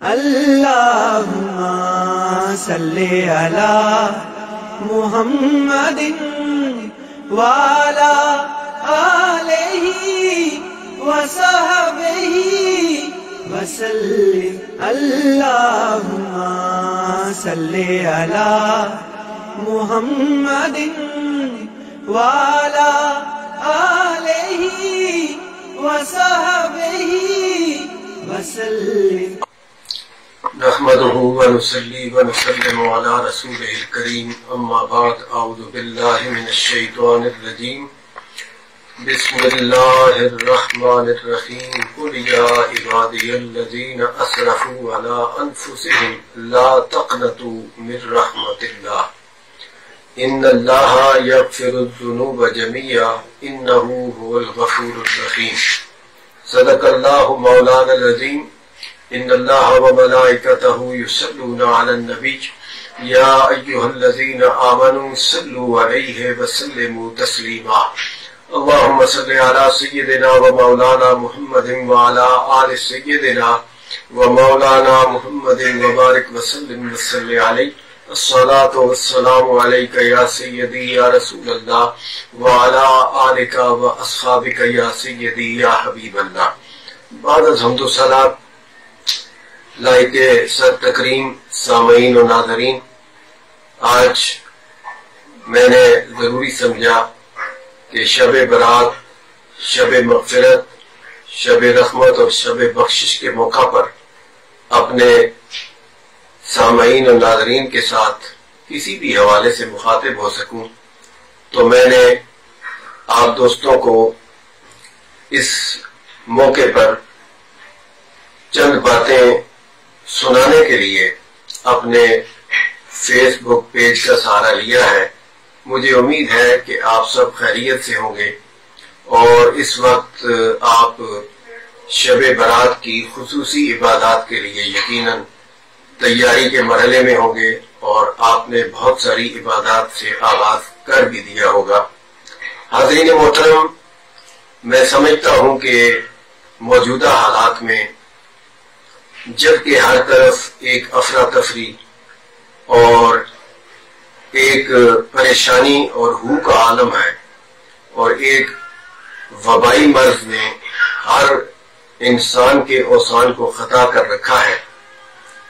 اللہم صلی علی محمد وعلی آلہ وصحبہ وسلم۔ اللہم صلی علی محمد وعلی آلہ وصحبہ وسلم۔ نحمده ونصلي ونسلم على رسوله الكريم، اما بعد، اعوذ بالله من الشيطان الرجيم، بسم الله الرحمن الرحيم، قل يا عبادي الذين اسرفوا على انفسهم لا تقنطوا من رحمة الله ان الله يغفر الذنوب جميعا انه هو الغفور الرحيم۔ صدق الله مولانا العظيم۔ ان اللہ وملائکتہ یصلون علی النبی یا ایہا الذین آمنوا صلوا علیہ وسلموا تسلیما۔ اللہم صلی علی سیدنا و مولانا محمد وعلی آل سیدنا و مولانا محمد وبارک وسلم وصلی علیہ۔ الصلاة والسلام علیک یا سیدی یا رسول اللہ وعلی آلک و اصحابک یا سیدی یا حبیب اللہ۔ بعد از حمد و صلاۃ، لائق سر تکریم سامعین و ناظرین، آج میں نے ضروری سمجھا کہ شب برات، شب مغفرت، شب رحمت اور شب بخشش کے موقع پر اپنے سامعین و ناظرین کے ساتھ کسی بھی حوالے سے مخاطب ہو سکوں، تو میں نے آپ دوستوں کو اس موقع پر چند باتیں سنانے کے لیے اپنے فیس بک پیج کا سہارا لیا ہے۔ مجھے امید ہے کہ آپ سب خیریت سے ہوں گے اور اس وقت آپ شب برات کی خصوصی عبادات کے لیے یقیناً تیاری کے مرحلے میں ہوں گے اور آپ نے بہت ساری عبادات سے آغاز کر بھی دیا ہوگا۔ حاضرین محترم، میں سمجھتا ہوں کہ موجودہ حالات میں جبکہ ہر طرف ایک افراتفری اور ایک پریشانی اور ہو کا عالم ہے اور ایک وبائی مرض نے ہر انسان کے اوسان کو خطا کر رکھا ہے،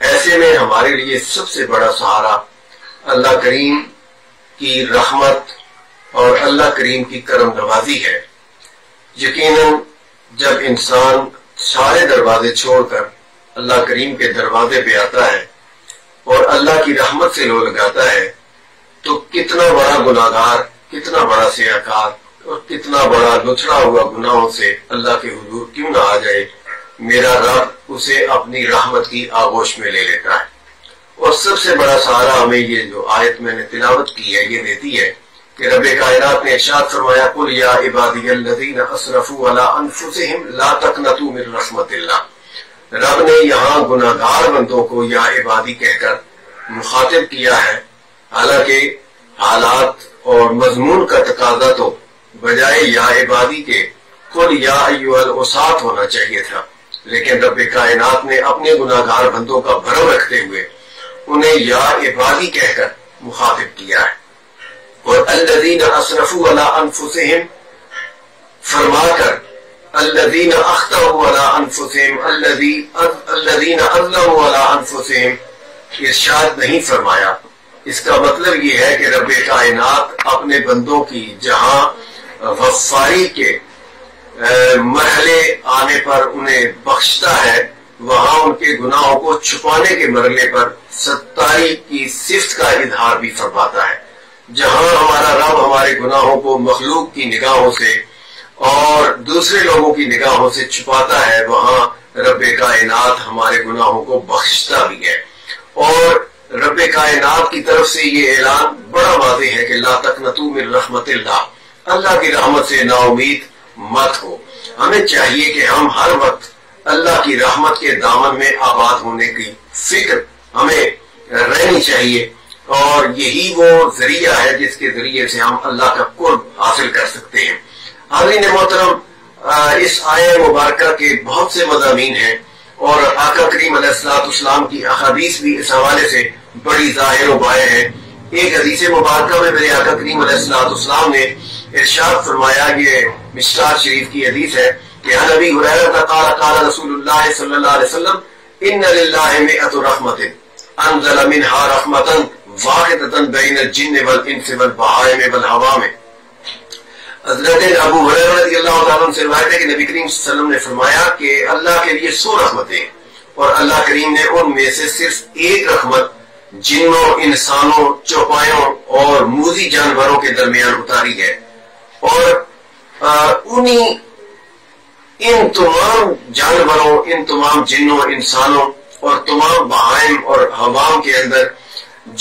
ایسے میں ہمارے لیے سب سے بڑا سہارا اللہ کریم کی رحمت اور اللہ کریم کی کرم نوازی ہے۔ یقیناً جب انسان سارے دروازے چھوڑ کر اللہ کریم کے دروازے پہ آتا ہے اور اللہ کی رحمت سے لو لگاتا ہے تو کتنا بڑا گناہگار، کتنا بڑا سیاکار اور کتنا بڑا لچڑا ہوا گناہوں سے اللہ کے حضور کیوں نہ آ جائے، میرا رب اسے اپنی رحمت کی آغوش میں لے لیتا ہے۔ اور سب سے بڑا سہارا ہمیں یہ جو آیت میں نے تلاوت کی ہے یہ دیتی ہے کہ رب کائنات نے ارشاد فرمایا، قل یا عبادی الذین اسرفوا علی انفسہم لا تقنطوا من رحمت اللہ۔ رب نے یہاں گناہگار بندوں کو یا عبادی کہہ کر مخاطب کیا ہے، حالانکہ حالات اور مضمون کا تقاضا تو بجائے یا عبادی کے قل یا ایھا العصاۃ ہونا چاہیے تھا، لیکن رب کائنات نے اپنے گناہگار بندوں کا بھرم رکھتے ہوئے انہیں یا عبادی کہہ کر مخاطب کیا ہے، اور الذین اسرفوا علی انفسہم فرما کر الذین اخطأوا علی انفسہم الذین اظلموا علی انفسہم ارشاد نہیں فرمایا۔ اس کا مطلب یہ ہے کہ رب کائنات اپنے بندوں کی جہاں غفاری کے مرحلے آنے پر انہیں بخشتا ہے، وہاں ان کے گناہوں کو چھپانے کے مرحلے پر ستائی کی صفت کا اظہار بھی فرماتا ہے۔ جہاں ہمارا رب ہمارے گناہوں کو مخلوق کی نگاہوں سے اور دوسرے لوگوں کی نگاہوں سے چھپاتا ہے، وہاں رب کائنات ہمارے گناہوں کو بخشتا بھی ہے۔ اور رب کائنات کی طرف سے یہ اعلان بڑا واضح ہے کہ لا تقنطوا من رحمت اللہ، اللہ کی رحمت سے نا امید مت ہو۔ ہمیں چاہیے کہ ہم ہر وقت اللہ کی رحمت کے دامن میں آباد ہونے کی فکر ہمیں رہنی چاہیے، اور یہی وہ ذریعہ ہے جس کے ذریعے سے ہم اللہ کا قرب حاصل کر سکتے ہیں۔ حاضرین محترم، اس آیہ مبارکہ کے بہت سے مضامین ہیں اور آقا کریم علیہ السلام کی احادیث بھی اس حوالے سے بڑی ظاہر و باہر ہے۔ ایک حدیث مبارکہ میں میرے آقا کریم علیہ السلام نے ارشاد فرمایا، یہ مشکات شریف کی حدیث ہے کہ عن ابی ہریرہ قال قال رسول اللہ صلی اللہ علیہ وسلم ان للہ مئۃ رحمۃ انزل منها رحمۃ واحدۃ بین الجن والانس والبہائم والعوام۔ حضرت ابو ہریرہ رضی اللہ تعالیٰ عنہ سے روایت ہے کہ نبی کریم صلی اللہ علیہ وسلم نے فرمایا کہ اللہ کے لیے 100 رحمتیں اور اللہ کریم نے ان میں سے صرف ایک رحمت جنوں، انسانوں، چوپایوں اور موذی جانوروں کے درمیان اتاری ہے، اور ان تمام جانوروں، ان تمام جنوں، انسانوں اور تمام بہائم اور عوام کے اندر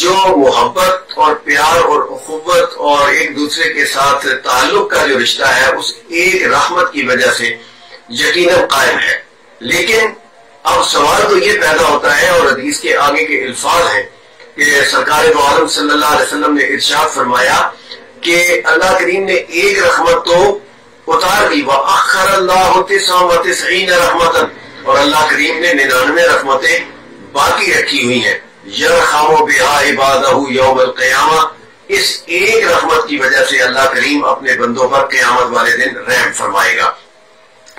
جو محبت اور پیار اور اخوت اور ایک دوسرے کے ساتھ تعلق کا جو رشتہ ہے اس ایک رحمت کی وجہ سے یقیناً قائم ہے۔ لیکن اب سوال تو یہ پیدا ہوتا ہے، اور حدیث کے آگے کے الفاظ ہیں کہ سرکار دو عالم صلی اللہ علیہ وسلم نے ارشاد فرمایا کہ اللہ کریم نے ایک رحمت تو اتار دی، وَأَخَّرَ اللَّهُ 99 رحمتاً، اور اللہ کریم نے 99 رحمتیں باقی رکھی ہوئی ہیں، یرحم بہا عبادہ یوم القیامہ، اس ایک رحمت کی وجہ سے اللہ کریم اپنے بندوں پر قیامت والے دن رحم فرمائے گا۔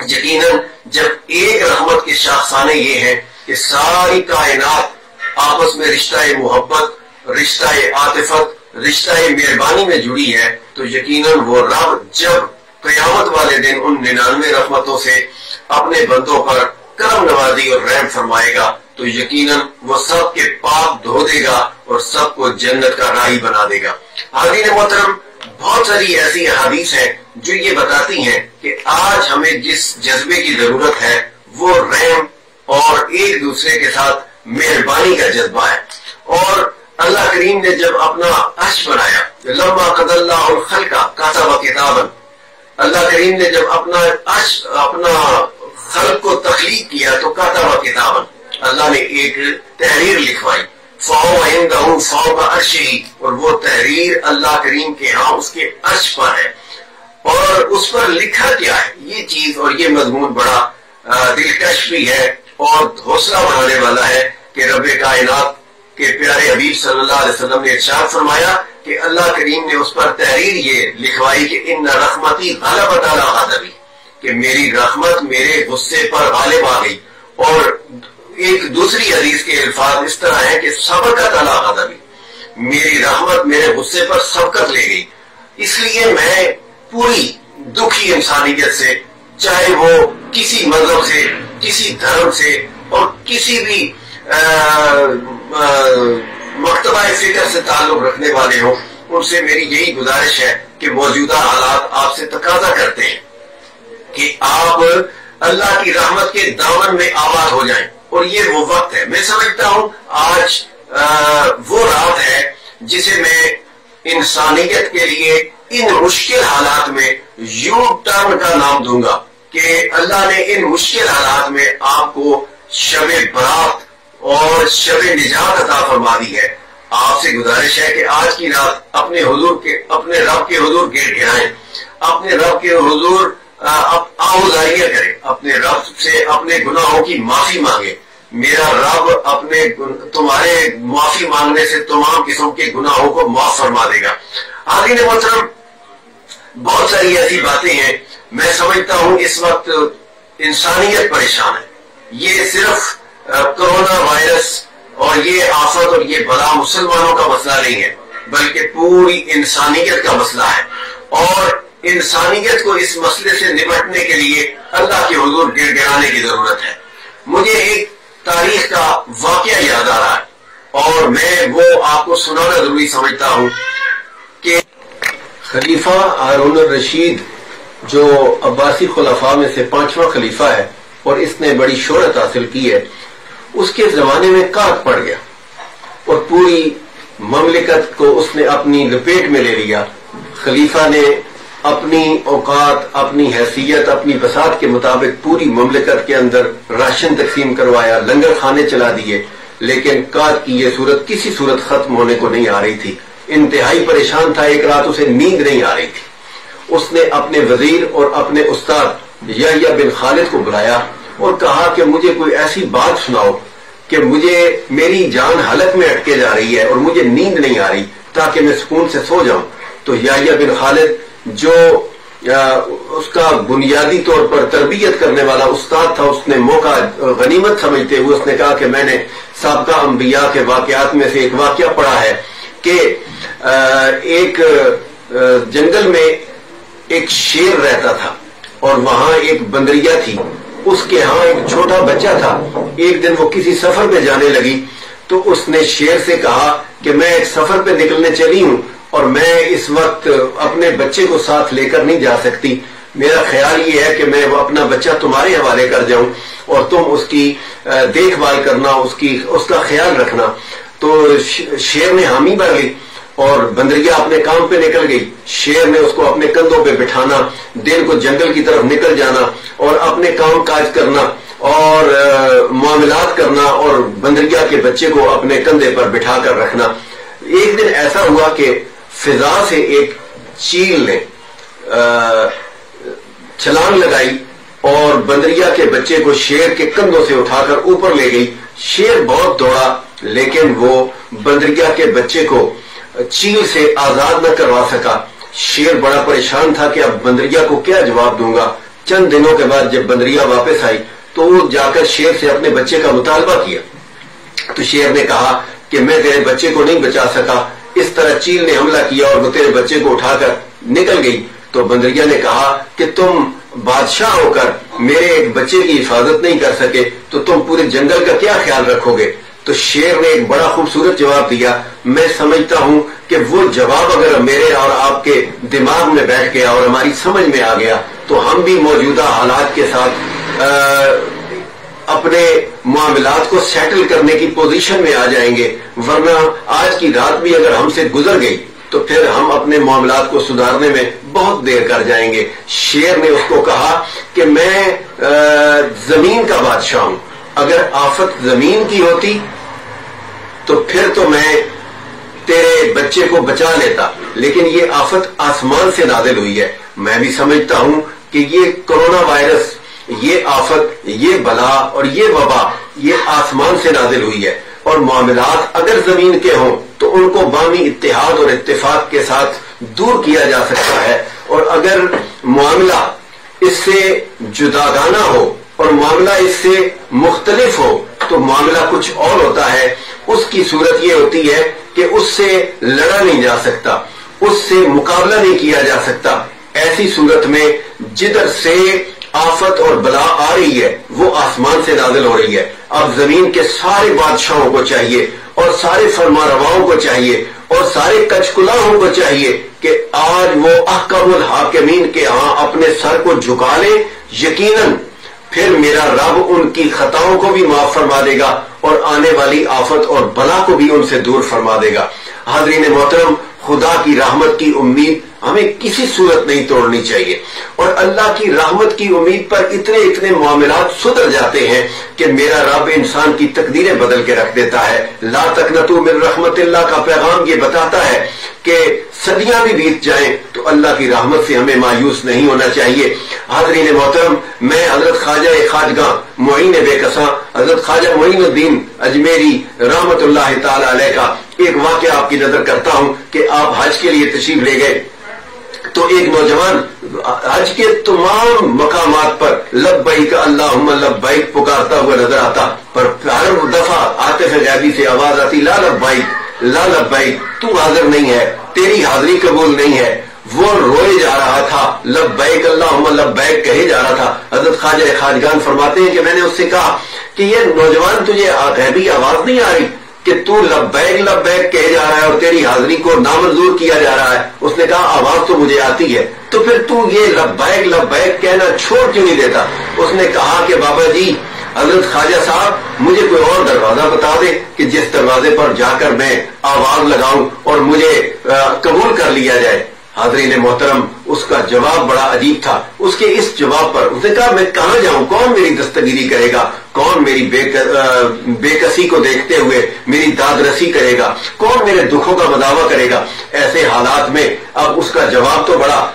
یقیناً جب ایک رحمت کے شاخسانے یہ ہیں کہ ساری کائنات آپس میں رشتہ محبت، رشتہ عاطفت، رشتہ مہربانی میں جڑی ہے، تو یقیناً وہ رب جب قیامت والے دن ان 99 رحمتوں سے اپنے بندوں پر کرم نوازی اور رحم فرمائے گا تو یقیناً وہ سب کے پاپ دھو دے گا اور سب کو جنت کا راہی بنا دے گا۔ حاضرین محترم، بہت ساری ایسی احادیث ہیں جو یہ بتاتی ہیں کہ آج ہمیں جس جذبے کی ضرورت ہے وہ رحم اور ایک دوسرے کے ساتھ مہربانی کا جذبہ ہے۔ اور اللہ کریم نے جب اپنا عرش بنایا، لما قضى الله الخلق كتب كتابا، اللہ کریم نے جب اپنا عرش، اپنا خلق کو تخلیق کیا تو کتب کتابا، اللہ نے ایک تحریر لکھوائی، فَهُوَ عِندَهُ فَوْقَ عَرْشِهِ، اور وہ تحریر اللہ کریم کے ہاں اس کے عرش پر ہے، اور اس پر لکھا کیا ہے یہ چیز، اور یہ مضمون بڑا دلکش بھی ہے اور حوصلہ بڑھانے والا ہے کہ رب کائنات کے پیارے حبیب صلی اللہ علیہ وسلم نے ارشاد فرمایا کہ اللہ کریم نے اس پر تحریر یہ لکھوائی کہ ان رحمتی غلبت علی غضبی، کہ میری رحمت میرے غصے پر غالب آ گئی۔ اور ایک دوسری حدیث کے الفاظ اس طرح ہے کہ سبقت علی غضبی، میری رحمت میرے غصے پر سبقت لے گئی۔ اس لیے میں پوری دکھی انسانیت سے، چاہے وہ کسی مذہب سے، کسی دھرم سے اور کسی بھی مکتبہ فکر سے تعلق رکھنے والے ہوں، ان سے میری یہی گزارش ہے کہ موجودہ حالات آپ سے تقاضا کرتے ہیں کہ آپ اللہ کی رحمت کے دامن میں آباد ہو جائیں، اور یہ وہ وقت ہے۔ میں سمجھتا ہوں آج وہ رات ہے جسے میں انسانیت کے لیے ان مشکل حالات میں یو ٹرن کا نام دوں گا کہ اللہ نے ان مشکل حالات میں آپ کو شب برات اور شب نجات عطا فرما دی ہے۔ آپ سے گزارش ہے کہ آج کی رات اپنے رب کے حضور گڑ گڑائیں، اپنے رب کے حضور آؤزاریہ کریں، اپنے رب سے اپنے گناہوں کی معافی مانگے۔ میرا رب اپنے تمہارے معافی مانگنے سے تمام قسم کے گناہوں کو معاف فرما دے گا۔ حاضرین محترم، بہت ساری ایسی باتیں ہیں، میں سمجھتا ہوں اس وقت انسانیت پریشان ہے۔ یہ صرف کرونا وائرس اور یہ آفت اور یہ بلا مسلمانوں کا مسئلہ نہیں ہے، بلکہ پوری انسانیت کا مسئلہ ہے، اور انسانیت کو اس مسئلے سے نمٹنے کے لیے اللہ کے حضور گڑ گڑانے کی ضرورت ہے۔ مجھے ایک تاریخ کا واقعہ یاد آ رہا ہے اور میں وہ آپ کو سنانا ضروری سمجھتا ہوں کہ خلیفہ ہارون الرشید جو عباسی خلفاء میں سے 5واں خلیفہ ہے اور اس نے بڑی شہرت حاصل کی ہے، اس کے زمانے میں قحط پڑ گیا اور پوری مملکت کو اس نے اپنی لپیٹ میں لے لیا۔ خلیفہ نے اپنی اوقات، اپنی حیثیت، اپنی بساط کے مطابق پوری مملکت کے اندر راشن تقسیم کروایا، لنگر خانے چلا دیے، لیکن قحط کی یہ صورت کسی صورت ختم ہونے کو نہیں آ رہی تھی۔ انتہائی پریشان تھا، ایک رات اسے نیند نہیں آ رہی تھی۔ اس نے اپنے وزیر اور اپنے استاد یحییٰ بن خالد کو بلایا اور کہا کہ مجھے کوئی ایسی بات سناؤ کہ مجھے میری جان حلق میں اٹکے جا رہی ہے اور مجھے نیند نہیں آ رہی تاکہ میں سکون سے سو جاؤں. تو یحییٰ بن خالد جو اس کا بنیادی طور پر تربیت کرنے والا استاد تھا، اس نے موقع غنیمت سمجھتے ہوئے اس نے کہا کہ میں نے سابقہ انبیاء کے واقعات میں سے ایک واقعہ پڑھا ہے کہ ایک جنگل میں ایک شیر رہتا تھا اور وہاں ایک بندریا تھی، اس کے ہاں ایک چھوٹا بچہ تھا. ایک دن وہ کسی سفر پہ جانے لگی تو اس نے شیر سے کہا کہ میں ایک سفر پہ نکلنے چلی ہوں اور میں اس وقت اپنے بچے کو ساتھ لے کر نہیں جا سکتی. میرا خیال یہ ہے کہ میں اپنا بچہ تمہارے حوالے کر جاؤں اور تم اس کی دیکھ بھال کرنا، اس کا خیال رکھنا. تو شیر نے حامی بھر لی اور بندریا اپنے کام پہ نکل گئی. شیر نے اس کو اپنے کندھوں پہ بٹھانا، دن کو جنگل کی طرف نکل جانا اور اپنے کام کاج کرنا اور معاملات کرنا اور بندریا کے بچے کو اپنے کندھے پر بٹھا کر رکھنا. ایک دن ایسا ہوا کہ فضا سے ایک چیل نے چھلانگ لگائی اور بندریا کے بچے کو شیر کے کندھوں سے اٹھا کر اوپر لے گئی. شیر بہت دوڑا لیکن وہ بندریا کے بچے کو چیل سے آزاد نہ کروا سکا. شیر بڑا پریشان تھا کہ اب بندریا کو کیا جواب دوں گا. چند دنوں کے بعد جب بندریا واپس آئی تو وہ جا کر شیر سے اپنے بچے کا مطالبہ کیا. تو شیر نے کہا کہ میں تیرے بچے کو نہیں بچا سکا، اس طرح چیل نے حملہ کیا اور وہ تیرے بچے کو اٹھا کر نکل گئی. تو بندریا نے کہا کہ تم بادشاہ ہو کر میرے ایک بچے کی حفاظت نہیں کر سکے تو تم پورے جنگل کا کیا خیال رکھو گے. تو شیر نے ایک بڑا خوبصورت جواب دیا. میں سمجھتا ہوں کہ وہ جواب اگر میرے اور آپ کے دماغ میں بیٹھ گیا اور ہماری سمجھ میں آ گیا تو ہم بھی موجودہ حالات کے ساتھ اپنے معاملات کو سیٹل کرنے کی پوزیشن میں آ جائیں گے. ورنہ آج کی رات بھی اگر ہم سے گزر گئی تو پھر ہم اپنے معاملات کو سدھارنے میں بہت دیر کر جائیں گے. شیر نے اس کو کہا کہ میں زمین کا بادشاہ ہوں، اگر آفت زمین کی ہوتی تو پھر تو میں تیرے بچے کو بچا لیتا، لیکن یہ آفت آسمان سے نازل ہوئی ہے. میں بھی سمجھتا ہوں کہ یہ کرونا وائرس، یہ آفت، یہ بلا اور یہ وبا یہ آسمان سے نازل ہوئی ہے. اور معاملات اگر زمین کے ہوں تو ان کو باہمی اتحاد اور اتفاق کے ساتھ دور کیا جا سکتا ہے، اور اگر معاملہ اس سے جداگانہ ہو اور معاملہ اس سے مختلف ہو تو معاملہ کچھ اور ہوتا ہے. اس کی صورت یہ ہوتی ہے کہ اس سے لڑا نہیں جا سکتا، اس سے مقابلہ نہیں کیا جا سکتا. ایسی صورت میں جدھر سے آفت اور بلا آ رہی ہے وہ آسمان سے نازل ہو رہی ہے. اب زمین کے سارے بادشاہوں کو چاہیے اور سارے فرما رواؤں کو چاہیے اور سارے کچکلاہوں کو چاہیے کہ آج وہ احکم الحاکمین کے ہاں اپنے سر کو جھکا لے. یقیناً پھر میرا رب ان کی خطاؤں کو بھی معاف فرما دے گا اور آنے والی آفت اور بلا کو بھی ان سے دور فرما دے گا. حاضرین محترم، خدا کی رحمت کی امید ہمیں کسی صورت نہیں توڑنی چاہیے، اور اللہ کی رحمت کی امید پر اتنے معاملات سدھر جاتے ہیں کہ میرا رب انسان کی تقدیریں بدل کے رکھ دیتا ہے. لا تقنطوا من رحمت اللہ کا پیغام یہ بتاتا ہے کہ صدیاں بھی بیت جائیں تو اللہ کی رحمت سے ہمیں مایوس نہیں ہونا چاہیے. حاضرین محترم، میں حضرت خواجہ خواجگاں معین بے کساں حضرت خواجہ معین الدین اجمیری رحمت اللہ تعالی علیہ کا ایک واقعہ آپ کی نظر کرتا ہوں کہ آپ حج کے لیے تشریف لے گئے تو ایک نوجوان حج کے تمام مقامات پر لبیک اللہم لبیک پکارتا ہوا نظر آتا، پر ہر دفعہ عاطف غیبی سے آواز آتی لا لبیک لا لبیک، تو حاضر نہیں ہے، تیری حاضری قبول نہیں ہے. وہ روئے جا رہا تھا، لبیک اللہم لبیک کہے جا رہا تھا. حضرت خواجہ خواجگان فرماتے ہیں کہ میں نے اس سے کہا کہ یہ نوجوان تجھے غیبی آواز نہیں آ رہی کہ تو لبیک لبیک کہے جا رہا ہے اور تیری حاضری کو نامنظور کیا جا رہا ہے؟ اس نے کہا آواز تو مجھے آتی ہے، تو پھر تو یہ لبیک لبیک کہنا چھوڑ کیوں نہیں دیتا؟ اس نے کہا کہ بابا جی حضرت خواجہ صاحب مجھے کوئی اور دروازہ بتا دے کہ جس دروازے پر جا کر میں آواز لگاؤں اور مجھے قبول کر لیا جائے. حاضرین محترم، اس کا جواب بڑا عجیب تھا. اس کے اس جواب پر اس نے کہا میں کہاں جاؤں، کون میری دستگیری کرے گا، کون میری بے کسی کو دیکھتے ہوئے میری داد رسی کرے گا، کون میرے دکھوں کا مداوع کرے گا؟ ایسے حالات میں اب اس کا جواب تو بڑا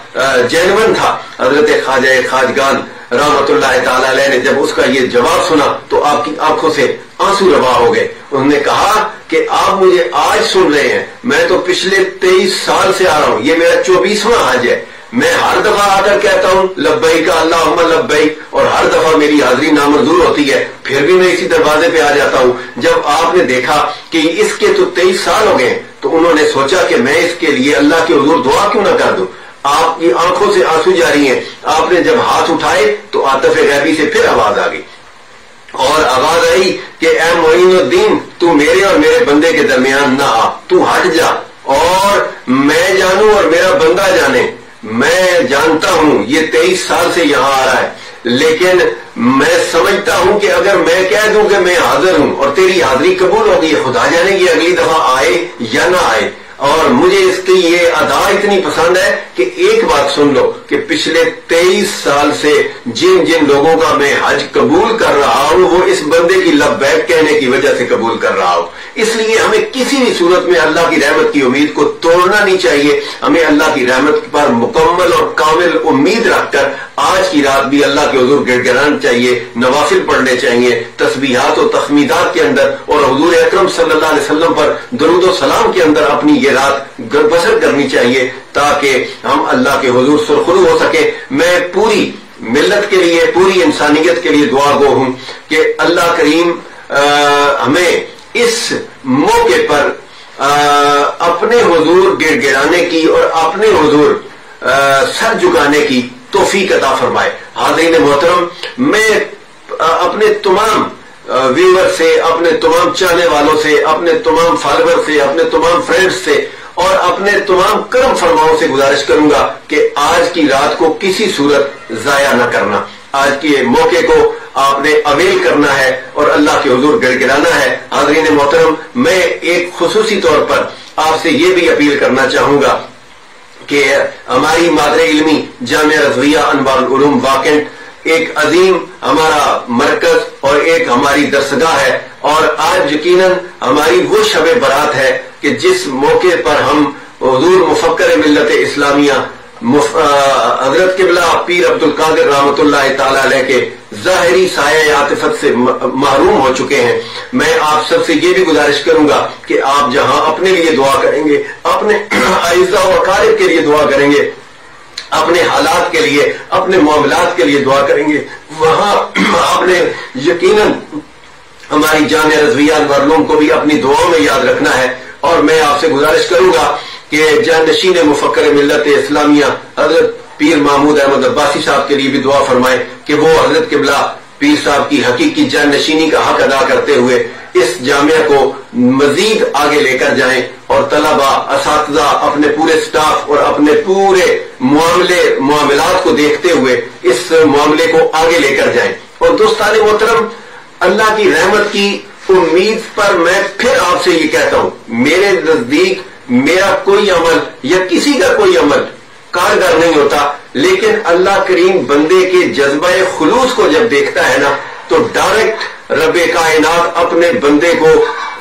جینون تھا. حضرت خواجہ خواجگان رحمت اللہ تعالی علیہ نے جب اس کا یہ جواب سنا تو آپ کی آنکھوں سے آنسو روا ہو گئے. انہوں نے کہا کہ آپ مجھے آج سن رہے ہیں، میں تو پچھلے 23 سال سے آ رہا ہوں، یہ میرا 24واں حج ہے. میں ہر دفعہ آ کر کہتا ہوں لبیک اللہم لبیک، اور ہر دفعہ میری حاضری نامنظور ہوتی ہے، پھر بھی میں اسی دروازے پہ آ جاتا ہوں. جب آپ نے دیکھا کہ اس کے تو 23 سال ہو گئے تو انہوں نے سوچا کہ میں اس کے لیے اللہ کے حضور دعا کیوں نہ کر دوں. آپ کی آنکھوں سے آنسو جاری ہیں. آپ نے جب ہاتھ اٹھائے تو عاطف غیبی سے پھر آواز آ گئی، اور آواز آئی کہ اے معین الدین، تو میرے اور میرے بندے کے درمیان نہ آ، تو ہٹ جا، اور میں جانوں اور میرا بندہ جانے. میں جانتا ہوں یہ 23 سال سے یہاں آ رہا ہے، لیکن میں سمجھتا ہوں کہ اگر میں کہہ دوں کہ میں حاضر ہوں اور تیری حاضری قبول ہوگی، خدا جانے کی اگلی دفعہ آئے یا نہ آئے. اور مجھے اس کی یہ ادا اتنی پسند ہے کہ ایک بات سن لو کہ پچھلے 23 سال سے جن جن لوگوں کا میں حج قبول کر رہا ہوں وہ اس بندے کی لبیک کہنے کی وجہ سے قبول کر رہا ہوں. اس لیے ہمیں کسی بھی صورت میں اللہ کی رحمت کی امید کو توڑنا نہیں چاہیے. ہمیں اللہ کی رحمت پر مکمل اور کامل امید رکھ کر آج کی رات بھی اللہ کے حضور گڑ گڑانا چاہیے، نوافل پڑھنے چاہیے، تسبیحات و تحمیدات کے اندر، اور حضور اکرم صلی اللہ علیہ وسلم پر درود و سلام کے اندر اپنی یہ رات بسر کرنی چاہیے تاکہ ہم اللہ کے حضور سرخرو ہو سکے. میں پوری ملت کے لیے، پوری انسانیت کے لیے دعا گو ہوں کہ اللہ کریم ہمیں اس موقع پر اپنے حضور گڑ گڑانے کی اور اپنے حضور سر جھکانے کی توفیق عطا فرمائے. حاضرین محترم، میں اپنے تمام ویور سے، اپنے تمام چاہنے والوں سے، اپنے تمام فالوور سے، اپنے تمام فرینڈز سے اور اپنے تمام کرم فرماؤں سے گزارش کروں گا کہ آج کی رات کو کسی صورت ضائع نہ کرنا. آج کے موقع کو آپ نے اویل کرنا ہے اور اللہ کے حضور گڑ گڑانا ہے. حاضرین محترم، میں ایک خصوصی طور پر آپ سے یہ بھی اپیل کرنا چاہوں گا کہ ہماری مادر علمی جامعہ رضویہ انوار العلوم واکنٹ ایک عظیم ہمارا مرکز اور ایک ہماری درسگاہ ہے، اور آج یقیناً ہماری وہ شب برات ہے کہ جس موقع پر ہم حضور مفکر ملت اسلامیہ حضرت قبلہ پیر عبد القادر رحمت اللہ تعالی علیہ کے ظاہری سایہ عاطفت سے محروم ہو چکے ہیں. میں آپ سب سے یہ بھی گزارش کروں گا کہ آپ جہاں اپنے لیے دعا کریں گے، اپنے اعزاء و اقارب کے لیے دعا کریں گے، اپنے حالات کے لیے، اپنے معاملات کے لیے دعا کریں گے، وہاں آپ نے یقیناً ہماری جامعہ رضویہ انوار العلوم کو بھی اپنی دعاؤں میں یاد رکھنا ہے. اور میں آپ سے گزارش کروں گا کہ جانشین مفکر ملت اسلامیہ حضرت پیر محمود احمد عباسی صاحب کے لیے بھی دعا فرمائیں کہ وہ حضرت قبلہ پیر صاحب کی حقیقی جانشینی کا حق ادا کرتے ہوئے اس جامعہ کو مزید آگے لے کر جائیں، اور طلبہ، اساتذہ، اپنے پورے سٹاف اور اپنے پورے معاملات کو دیکھتے ہوئے اس معاملے کو آگے لے کر جائیں. اور دوستان محترم، اللہ کی رحمت کی امید پر میں پھر آپ سے یہ کہتا ہوں، میرے نزدیک میرا کوئی عمل یا کسی کا کوئی عمل کارگر نہیں ہوتا، لیکن اللہ کریم بندے کے جذبہ خلوص کو جب دیکھتا ہے نا تو ڈائریکٹ رب کائنات اپنے بندے کو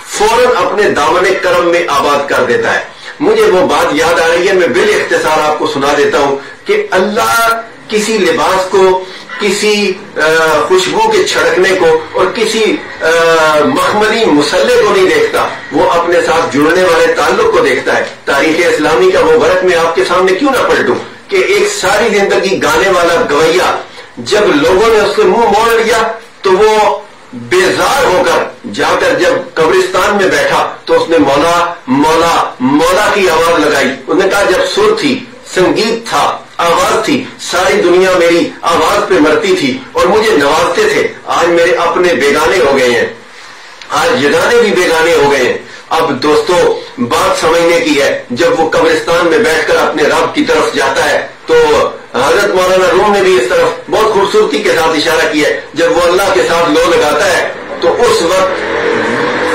فوراً اپنے دامن کرم میں آباد کر دیتا ہے. مجھے وہ بات یاد آ رہی ہے، میں بال اختصار آپ کو سنا دیتا ہوں کہ اللہ کسی لباس کو، کسی خوشبو کے چھڑکنے کو اور کسی مخملی مسلح کو نہیں دیکھتا، وہ اپنے ساتھ جڑنے والے تعلق کو دیکھتا ہے. تاریخ اسلامی کا وہ ورق میں آپ کے سامنے کیوں نہ پلٹوں کہ ایک ساری زندگی گانے والا گویا جب لوگوں نے اس سے منہ موڑ لیا تو وہ بیزار ہو کر جا کر جب قبرستان میں بیٹھا تو اس نے مولا مولا مولا کی آواز لگائی. انہوں نے کہا جب سر تھی، سنگیت تھا، آواز تھی، ساری دنیا میری آواز پہ مرتی تھی اور مجھے نوازتے تھے، آج میرے اپنے بیگانے ہو گئے ہیں، آج جگانے بھی بیگانے ہو گئے ہیں. اب دوستو بات سمجھنے کی ہے، جب وہ قبرستان میں بیٹھ کر اپنے رب کی طرف جاتا ہے تو حضرت مولانا روم نے بھی اس طرف بہت خوبصورتی کے ساتھ اشارہ کیا ہے، جب وہ اللہ کے ساتھ لو لگاتا ہے تو اس وقت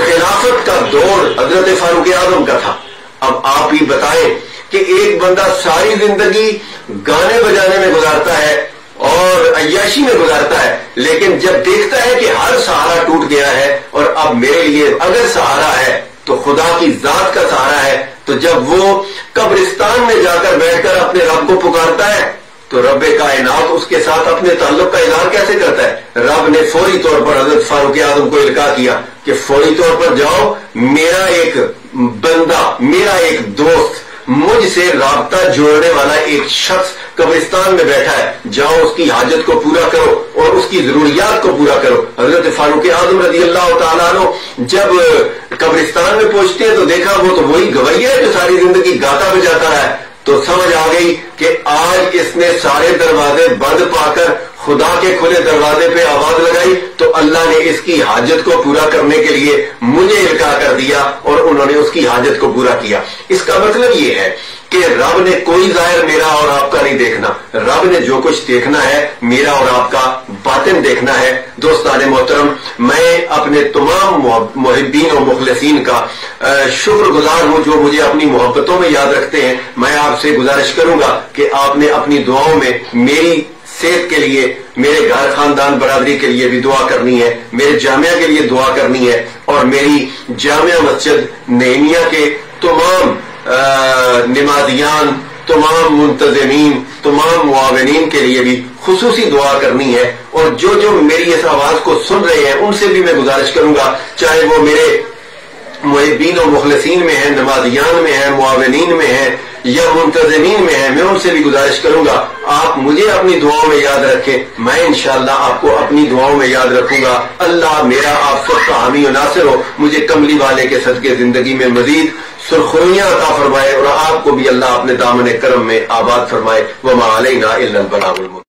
خلافت کا دور حضرت فاروق اعظم کا تھا. اب آپ ہی بتائیں کہ ایک بندہ ساری زندگی گانے بجانے میں گزارتا ہے اور عیاشی میں گزارتا ہے، لیکن جب دیکھتا ہے کہ ہر سہارا ٹوٹ گیا ہے اور اب میرے لیے اگر سہارا ہے تو خدا کی ذات کا سہارا ہے، تو جب وہ قبرستان میں جا کر بیٹھ کر اپنے رب کو پکارتا ہے تو رب کائنات اس کے ساتھ اپنے تعلق کا اظہار کیسے کرتا ہے؟ رب نے فوری طور پر حضرت فاروق اعظم کو القاء کیا کہ فوری طور پر جاؤ، میرا ایک بندہ، میرا ایک دوست، مجھ سے رابطہ جوڑنے والا ایک شخص قبرستان میں بیٹھا ہے، جاؤ اس کی حاجت کو پورا کرو اور اس کی ضروریات کو پورا کرو۔ حضرت فاروق اعظم رضی اللہ تعالیٰ عنہ جب قبرستان میں پہنچتے ہیں تو دیکھا وہ تو وہی گویہ ہے جو ساری زندگی گاتا بجاتا رہا ہے، تو سمجھ آ گئی کہ آج اس نے سارے دروازے بند پا کر خدا کے کھلے دروازے پہ آواز لگائی تو اللہ نے اس کی حاجت کو پورا کرنے کے لیے مجھے القاء کر دیا اور انہوں نے اس کی حاجت کو پورا کیا۔ اس کا مطلب یہ ہے کہ رب نے کوئی ظاہر میرا اور آپ کا نہیں دیکھنا، رب نے جو کچھ دیکھنا ہے میرا اور آپ کا باطن دیکھنا ہے۔ دوستان محترم، میں اپنے تمام محبین و مخلصین کا شکر گزار ہوں جو مجھے اپنی محبتوں میں یاد رکھتے ہیں۔ میں آپ سے گزارش کروں گا کہ آپ نے اپنی دعاؤں میں میری صحت کے لیے، میرے گھر خاندان برادری کے لیے بھی دعا کرنی ہے، میرے جامعہ کے لیے دعا کرنی ہے، اور میری جامعہ مسجد نعیمیہ کے تمام نمازیان، تمام منتظمین، تمام معاونین کے لیے بھی خصوصی دعا کرنی ہے، اور جو جو میری اس آواز کو سن رہے ہیں ان سے بھی میں گزارش کروں گا، چاہے وہ میرے محبین و مخلصین میں ہیں، نمازیان میں ہیں، معاونین میں ہیں یا منتظمین میں ہیں، میں ان سے بھی گزارش کروں گا آپ مجھے اپنی دعاؤں میں یاد رکھیں، میں انشاءاللہ آپ کو اپنی دعاؤں میں یاد رکھوں گا۔ اللہ میرا آپ سب کا حامی و ناصر ہو، مجھے کملی والے کے صدقے زندگی میں مزید سرخرویاں عطا فرمائے، اور آپ کو بھی اللہ اپنے دامن کرم میں آباد فرمائے۔ وما علینا الا البلاغ المبین۔